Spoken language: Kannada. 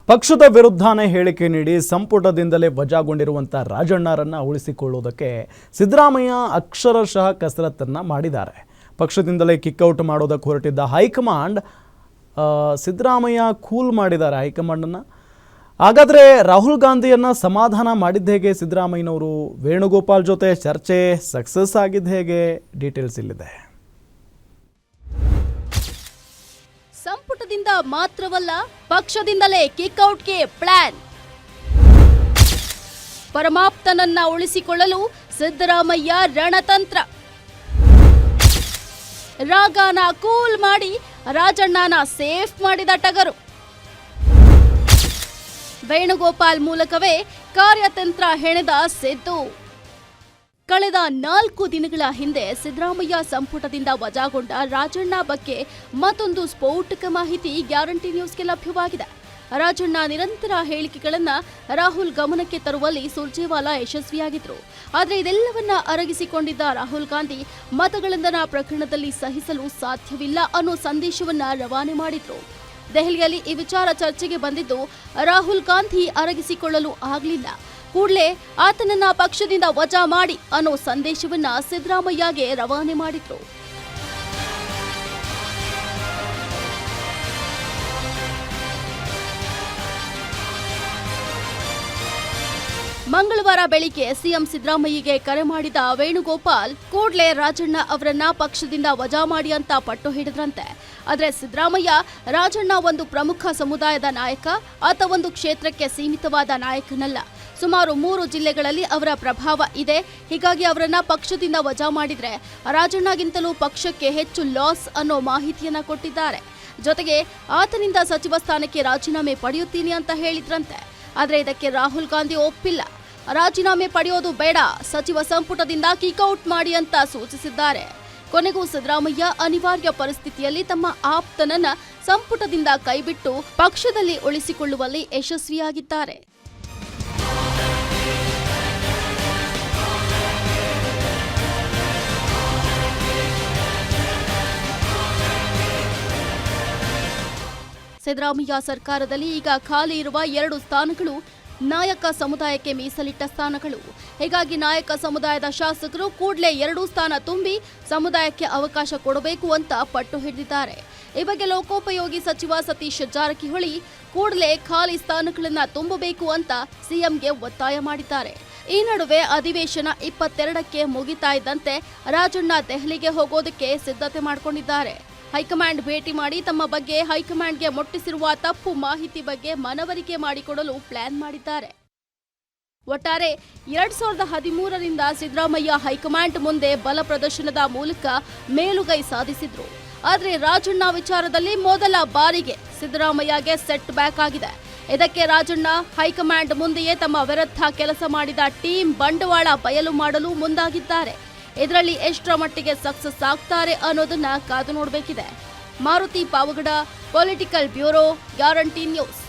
ಪಕ್ಷದ ವಿರುದ್ಧನೇ ಹೇಳಿಕೆ ನೀಡಿ ಸಂಪುಟದಿಂದಲೇ ವಜಾಗೊಂಡಿರುವಂಥ ರಾಜಣ್ಣರನ್ನ ಉಳಿಸಿಕೊಳ್ಳುವುದಕ್ಕೆ ಸಿದ್ದರಾಮಯ್ಯ ಅಕ್ಷರಶಃ ಕಸರತ್ತನ್ನು ಮಾಡಿದ್ದಾರೆ. ಪಕ್ಷದಿಂದಲೇ ಕಿಕ್ಔಟ್ ಮಾಡೋದಕ್ಕೆ ಹೊರಟಿದ್ದ ಹೈಕಮಾಂಡ್ ಸಿದ್ದರಾಮಯ್ಯ ಕೂಲ್ ಮಾಡಿದ್ದಾರೆ ಹೈಕಮಾಂಡನ್ನು. ಹಾಗಾದರೆ ರಾಹುಲ್ ಗಾಂಧಿಯನ್ನು ಸಮಾಧಾನ ಮಾಡಿದ್ದು ಹೇಗೆ? ಸಿದ್ದರಾಮಯ್ಯನವರು ವೇಣುಗೋಪಾಲ್ ಜೊತೆ ಚರ್ಚೆ ಸಕ್ಸಸ್ ಆಗಿದ್ದು ಹೇಗೆ? ಡೀಟೇಲ್ಸ್ ಇಲ್ಲಿದೆ. ಸಂಪುಟದಿಂದ ಮಾತ್ರವಲ್ಲ, ಪಕ್ಷದಿಂದಲೇ ಕಿಕ್ಔಟ್ಗೆ ಪ್ಲಾನ್. ಪರಮಾಪ್ತನನ್ನ ಉಳಿಸಿಕೊಳ್ಳಲು ಸಿದ್ದರಾಮಯ್ಯ ರಣತಂತ್ರ. ರಾಗಾನ ಕೂಲ್ ಮಾಡಿ ರಾಜಣ್ಣನ ಸೇಫ್ ಮಾಡಿದ ಟಗರು. ವೇಣುಗೋಪಾಲ್ ಮೂಲಕವೇ ಕಾರ್ಯತಂತ್ರ ಹೆಣೆದ ಸಿದ್ದು. ಕಳೆದ 4 ದಿನಗಳ ಹಿಂದೆ ಸಿದ್ದರಾಮಯ್ಯ ಸಂಪುಟದಿಂದ ವಜಾಗೊಂಡ ರಾಜಣ್ಣ ಬಗ್ಗೆ ಮತ್ತೊಂದು ಸ್ಫೋಟಕ ಮಾಹಿತಿ ಗ್ಯಾರಂಟಿ ನ್ಯೂಸ್ಗೆ ಲಭ್ಯವಾಗಿದೆ. ರಾಜಣ್ಣ ನಿರಂತರ ಹೇಳಿಕೆಗಳನ್ನು ರಾಹುಲ್ ಗಮನಕ್ಕೆ ತರುವಲ್ಲಿ ಸುರ್ಜೇವಾಲಾ ಯಶಸ್ವಿಯಾಗಿದ್ರು. ಆದರೆ ಇದೆಲ್ಲವನ್ನ ಅರಗಿಸಿಕೊಂಡಿದ್ದ ರಾಹುಲ್ ಗಾಂಧಿ ಮತಗಳ್ಳತನ ಪ್ರಕರಣದಲ್ಲಿ ಸಹಿಸಲು ಸಾಧ್ಯವಿಲ್ಲ ಅನ್ನೋ ಸಂದೇಶವನ್ನ ರವಾನೆ ಮಾಡಿದ್ರು. ದೆಹಲಿಯಲ್ಲಿ ಈ ವಿಚಾರ ಚರ್ಚೆಗೆ ಬಂದಿದ್ದು ರಾಹುಲ್ ಗಾಂಧಿ ಅರಗಿಸಿಕೊಳ್ಳಲು ಆಗಲಿಲ್ಲ. ಕೂಡಲೇ ಆತನನ್ನ ಪಕ್ಷದಿಂದ ವಜಾ ಮಾಡಿ ಅನ್ನೋ ಸಂದೇಶವನ್ನ ಸಿದ್ದರಾಮಯ್ಯಗೆ ರವಾನೆ ಮಾಡಿದ್ರು. ಮಂಗಳವಾರ ಬೆಳಿಗ್ಗೆ ಸಿಎಂ ಸಿದ್ದರಾಮಯ್ಯಗೆ ಕರೆ ಮಾಡಿದ ವೇಣುಗೋಪಾಲ್ ಕೂಡಲೇ ರಾಜಣ್ಣ ಅವರನ್ನ ಪಕ್ಷದಿಂದ ವಜಾ ಮಾಡಿ ಅಂತ ಪಟ್ಟು ಹಿಡಿದ್ರಂತೆ. ಆದರೆ ಸಿದ್ದರಾಮಯ್ಯ ರಾಜಣ್ಣ ಒಂದು ಪ್ರಮುಖ ಸಮುದಾಯದ ನಾಯಕ, ಆತ ಒಂದು ಕ್ಷೇತ್ರಕ್ಕೆ ಸೀಮಿತವಾದ ನಾಯಕನಲ್ಲ. ಸುಮಾರು 3 ಜಿಲ್ಲೆಗಳಲ್ಲಿ ಅವರ ಪ್ರಭಾವ ಇದೆ. ಹೀಗಾಗಿ ಅವರನ್ನ ಪಕ್ಷದಿಂದ ವಜಾ ಮಾಡಿದ್ರೆ ರಾಜಣ್ಣಗಿಂತಲೂ ಪಕ್ಷಕ್ಕೆ ಹೆಚ್ಚು ಲಾಸ್ ಅನ್ನೋ ಮಾಹಿತಿಯನ್ನ ಕೊಟ್ಟಿದ್ದಾರೆ. ಜೊತೆಗೆ ಆತನಿಂದ ಸಚಿವ ಸ್ಥಾನಕ್ಕೆ ರಾಜೀನಾಮೆ ಪಡೆಯುತ್ತೀನಿ ಅಂತ ಹೇಳಿದ್ರಂತೆ. ಆದರೆ ಇದಕ್ಕೆ ರಾಹುಲ್ ಗಾಂಧಿ ಒಪ್ಪಿಲ್ಲ. ರಾಜೀನಾಮೆ ಪಡೆಯೋದು ಬೇಡ, ಸಚಿವ ಸಂಪುಟದಿಂದ ಕಿಕ್ಔಟ್ ಮಾಡಿ ಅಂತ ಸೂಚಿಸಿದ್ದಾರೆ. ಕೊನೆಗೂ ಸಿದ್ದರಾಮಯ್ಯ ಅನಿವಾರ್ಯ ಪರಿಸ್ಥಿತಿಯಲ್ಲಿ ತಮ್ಮ ಆಪ್ತನನ್ನ ಸಂಪುಟದಿಂದ ಕೈಬಿಟ್ಟು ಪಕ್ಷದಲ್ಲಿ ಉಳಿಸಿಕೊಳ್ಳುವಲ್ಲಿ ಯಶಸ್ವಿಯಾಗಿದ್ದಾರೆ. ಸಿದ್ದರಾಮಯ್ಯ ಸರ್ಕಾರದಲ್ಲಿ ಈಗ ಖಾಲಿ ಇರುವ 2 ಸ್ಥಾನಗಳು ನಾಯಕ ಸಮುದಾಯಕ್ಕೆ ಮೀಸಲಿಟ್ಟ ಸ್ಥಾನಗಳು. ಹೀಗಾಗಿ ನಾಯಕ ಸಮುದಾಯದ ಶಾಸಕರು ಕೂಡಲೇ 2 ಸ್ಥಾನ ತುಂಬಿ ಸಮುದಾಯಕ್ಕೆ ಅವಕಾಶ ಕೊಡಬೇಕು ಅಂತ ಪಟ್ಟು ಹಿಡಿದಿದ್ದಾರೆ. ಈ ಬಗ್ಗೆ ಲೋಕೋಪಯೋಗಿ ಸಚಿವ ಸತೀಶ್ ಜಾರಕಿಹೊಳಿ ಕೂಡಲೇ ಖಾಲಿ ಸ್ಥಾನಗಳನ್ನು ತುಂಬಬೇಕು ಅಂತ ಸಿಎಂಗೆ ಒತ್ತಾಯ ಮಾಡಿದ್ದಾರೆ. ಈ ನಡುವೆ ಅಧಿವೇಶನ 22ಕ್ಕೆ ಮುಗಿತಾ ಇದ್ದಂತೆ ರಾಜಣ್ಣ ದೆಹಲಿಗೆ ಹೋಗೋದಕ್ಕೆ ಸಿದ್ಧತೆ ಮಾಡಿಕೊಂಡಿದ್ದಾರೆ. ಹೈಕಮಾಂಡ್ ಭೇಟಿ ಮಾಡಿ ತಮ್ಮ ಬಗ್ಗೆ ಹೈಕಮಾಂಡ್ಗೆ ಮುಟ್ಟಿಸಿರುವ ತಪ್ಪು ಮಾಹಿತಿ ಬಗ್ಗೆ ಮನವರಿಕೆ ಮಾಡಿಕೊಡಲು ಪ್ಲಾನ್ ಮಾಡಿದ್ದಾರೆ. ಒಟ್ಟಾರೆ 2013ರಿಂದ ಸಿದ್ದರಾಮಯ್ಯ ಹೈಕಮಾಂಡ್ ಮುಂದೆ ಬಲ ಪ್ರದರ್ಶನದ ಮೂಲಕ ಮೇಲುಗೈ ಸಾಧಿಸಿದ್ರು. ಆದರೆ ರಾಜಣ್ಣ ವಿಚಾರದಲ್ಲಿ ಮೊದಲ ಬಾರಿಗೆ ಸಿದ್ದರಾಮಯ್ಯಗೆ ಸೆಟ್ ಬ್ಯಾಕ್ ಆಗಿದೆ. ಇದಕ್ಕೆ ರಾಜಣ್ಣ ಹೈಕಮಾಂಡ್ ಮುಂದೆಯೇ ತಮ್ಮ ವಿರುದ್ಧ ಕೆಲಸ ಮಾಡಿದ ಟೀಮ್ ಬಂಡವಾಳ ಬಯಲು ಮಾಡಲು ಮುಂದಾಗಿದ್ದಾರೆ. ಇದರಲ್ಲಿ ಎಷ್ಟರ ಮಟ್ಟಿಗೆ ಸಕ್ಸಸ್ ಆಗ್ತಾರೆ ಅನ್ನೋದನ್ನ ಕಾದು ನೋಡಬೇಕಿದೆ. Maruti Pavagada, political bureau, guarantee news.